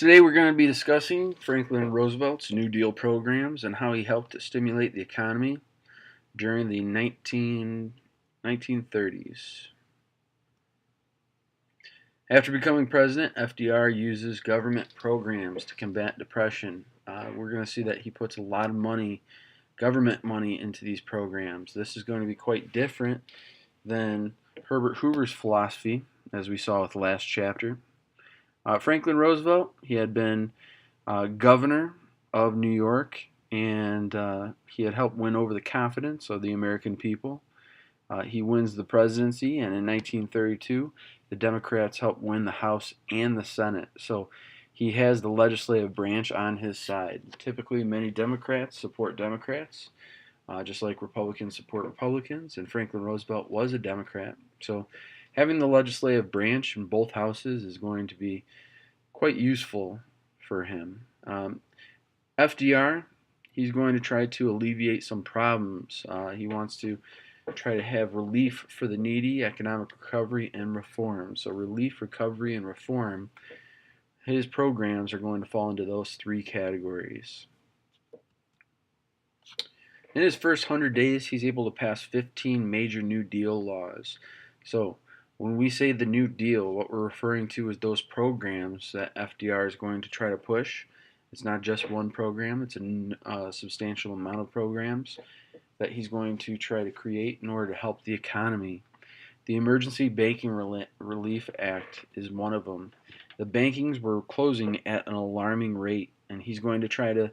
Today we're going to be discussing Franklin Roosevelt's New Deal programs and how he helped to stimulate the economy during the 1930s. After becoming president, FDR uses government programs to combat depression. We're going to see that he puts a lot of money, government money, into these programs. This is going to be quite different than Herbert Hoover's philosophy, as we saw with the last chapter. Franklin Roosevelt, he had been governor of New York, and he had helped win over the confidence of the American people. He wins the presidency, and in 1932, the Democrats help win the House and the Senate. So he has the legislative branch on his side. Typically, many Democrats support Democrats, just like Republicans support Republicans, and Franklin Roosevelt was a Democrat. So having the legislative branch in both houses is going to be quite useful for him. FDR, he's going to try to alleviate some problems. He wants to try to have relief for the needy, economic recovery, and reform. So relief, recovery, and reform, his programs are going to fall into those three categories. In his first 100 days, he's able to pass 15 major New Deal laws. So when we say the New Deal, what we're referring to is those programs that FDR is going to try to push. It's not just one program, it's a substantial amount of programs that he's going to try to create in order to help the economy. The Emergency Banking Relief Act is one of them. The bankings were closing at an alarming rate, and he's going to try to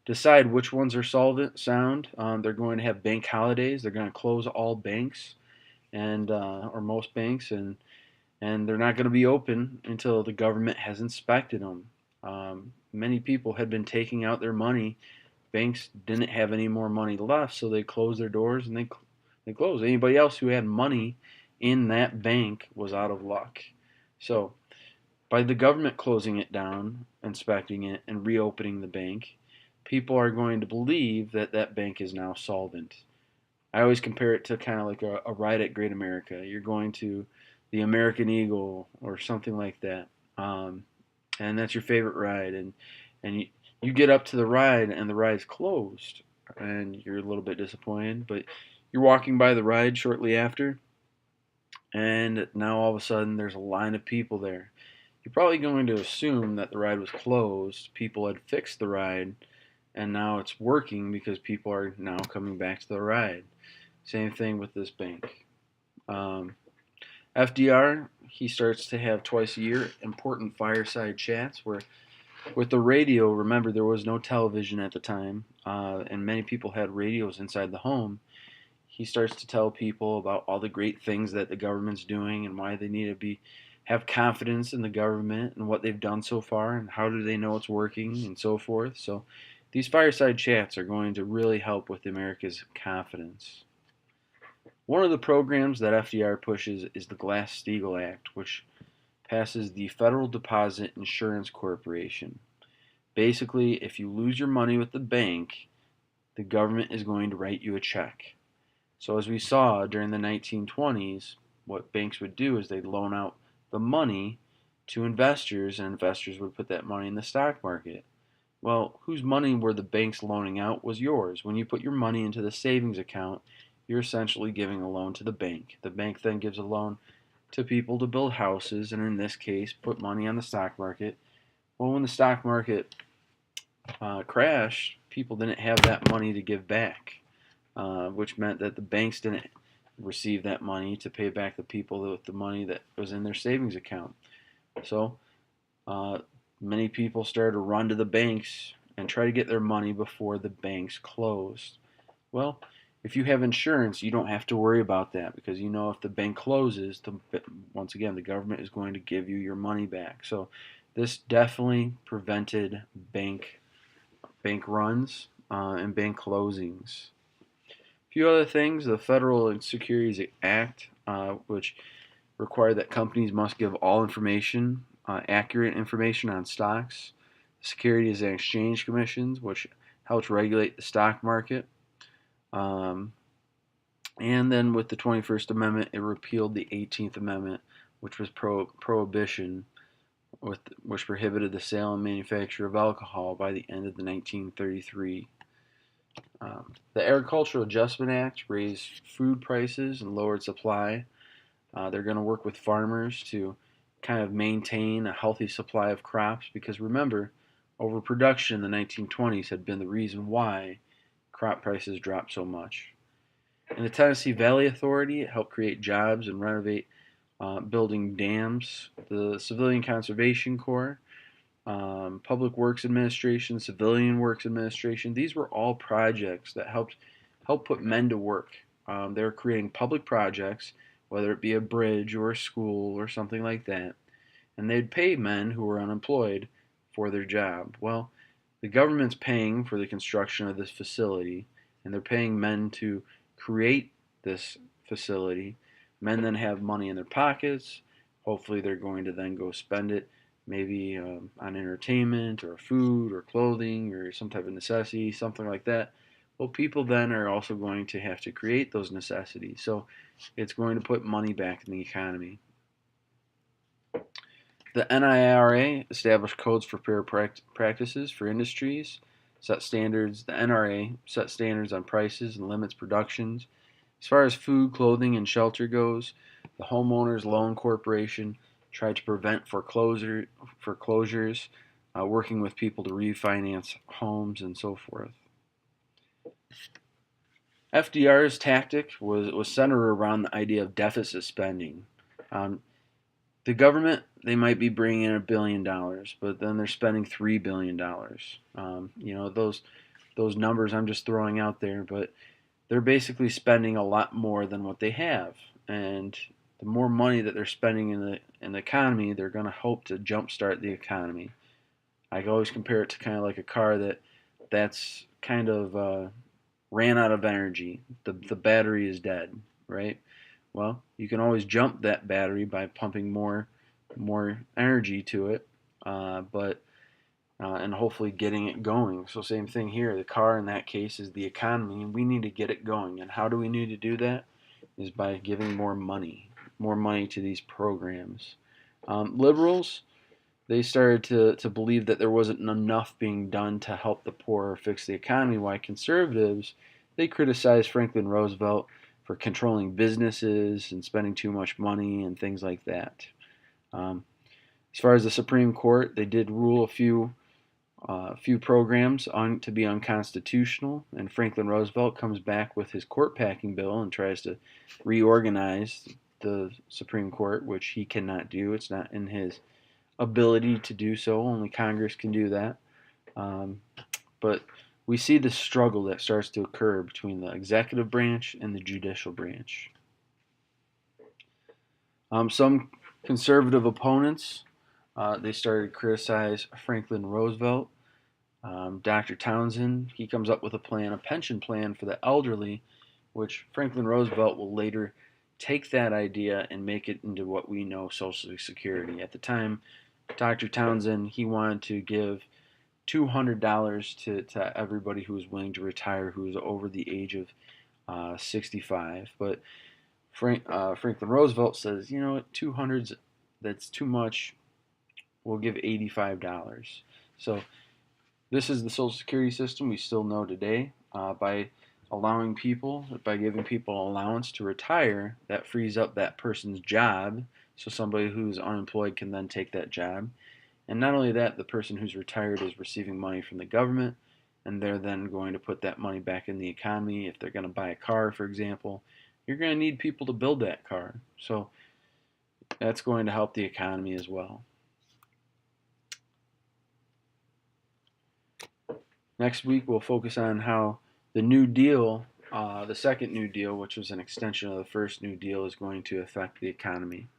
decide which ones are sound. They're going to have bank holidays. They're going to close all banks, and or most banks, and they're not going to be open until the government has inspected them. Many people had been taking out their money. Banks didn't have any more money left, so they closed their doors and they closed. Anybody else who had money in that bank was out of luck. So by the government closing it down, inspecting it, and reopening the bank, people are going to believe that that bank is now solvent. I always compare it to kind of like a ride at Great America. You're going to the American Eagle or something like that, and that's your favorite ride, and you get up to the ride and the ride's closed, and you're a little bit disappointed, but you're walking by the ride shortly after, and now all of a sudden there's a line of people there. You're probably going to assume that the ride was closed, people had fixed the ride, and now it's working because people are now coming back to the ride. Same thing with this bank. FDR, he starts to have twice a year important fireside chats where, with the radio, remember there was no television at the time, and many people had radios inside the home. He starts to tell people about all the great things that the government's doing and why they need to have confidence in the government and what they've done so far and how do they know it's working and so forth. So these fireside chats are going to really help with America's confidence. One of the programs that FDR pushes is the Glass-Steagall Act, which passes the Federal Deposit Insurance Corporation. Basically, if you lose your money with the bank, the government is going to write you a check. So as we saw during the 1920s, what banks would do is they'd loan out the money to investors, and investors would put that money in the stock market. Well, whose money were the banks loaning out was yours. When you put your money into the savings account, you're essentially giving a loan to the bank. The bank then gives a loan to people to build houses, and in this case, put money on the stock market. Well, when the stock market crashed, people didn't have that money to give back, which meant that the banks didn't receive that money to pay back the people with the money that was in their savings account. So many people started to run to the banks and try to get their money before the banks closed. Well, if you have insurance, you don't have to worry about that because you know if the bank closes, once again, the government is going to give you your money back. So this definitely prevented bank runs and bank closings. A few other things: the Federal Securities Act, which required that companies must give all information, accurate information on stocks. The Securities and Exchange Commissions, which helps regulate the stock market. And then with the 21st Amendment, it repealed the 18th Amendment, which was prohibition which prohibited the sale and manufacture of alcohol by the end of the 1933. The Agricultural Adjustment Act raised food prices and lowered supply. They're going to work with farmers to kind of maintain a healthy supply of crops because remember, overproduction in the 1920s had been the reason why crop prices dropped so much. In the Tennessee Valley Authority, it helped create jobs and renovate building dams. The Civilian Conservation Corps, Public Works Administration, Civilian Works Administration, these were all projects that help put men to work. They were creating public projects, whether it be a bridge or a school or something like that, and they'd pay men who were unemployed for their job. Well, the government's paying for the construction of this facility, and they're paying men to create this facility. Men then have money in their pockets. Hopefully, they're going to then go spend it maybe on entertainment or food or clothing or some type of necessity, something like that. Well, people then are also going to have to create those necessities. So it's going to put money back in the economy. The NIRA established codes for fair practices for industries, set standards. The NRA set standards on prices and limits productions. As far as food, clothing, and shelter goes, the Homeowners Loan Corporation tried to prevent foreclosures, working with people to refinance homes and so forth. FDR's tactic was centered around the idea of deficit spending. The government, they might be bringing in $1 billion, but then they're spending $3 billion. Those numbers I'm just throwing out there, but they're basically spending a lot more than what they have. And the more money that they're spending in the economy, they're going to hope to jumpstart the economy. I always compare it to kind of like a car that's kind of ran out of energy. The battery is dead, right? Well, you can always jump that battery by pumping more energy to it, and hopefully getting it going. So same thing here. The car in that case is the economy, and we need to get it going. And how do we need to do that? Is by giving more money to these programs. Liberals, they started to believe that there wasn't enough being done to help the poor or fix the economy. While conservatives, they criticized Franklin Roosevelt for controlling businesses and spending too much money and things like that. As far as the Supreme Court, they did rule a few programs to be unconstitutional, and Franklin Roosevelt comes back with his court packing bill and tries to reorganize the Supreme Court, which he cannot do. It's not in his ability to do so. Only Congress can do that. But we see the struggle that starts to occur between the executive branch and the judicial branch. Some conservative opponents, they started to criticize Franklin Roosevelt. Dr. Townsend, he comes up with a pension plan for the elderly, which Franklin Roosevelt will later take that idea and make it into what we know Social Security. At the time, Dr. Townsend, he wanted to give $200 to everybody who was willing to retire who was over the age of 65. But Franklin Roosevelt says, you know what, 200's, that's too much. We'll give $85. So this is the Social Security system we still know today. By giving people an allowance to retire, that frees up that person's job, so somebody who's unemployed can then take that job. And not only that, the person who's retired is receiving money from the government, and they're then going to put that money back in the economy. If they're going to buy a car, for example, you're going to need people to build that car. So that's going to help the economy as well. Next week, we'll focus on how the New Deal, the second New Deal, which was an extension of the first New Deal, is going to affect the economy.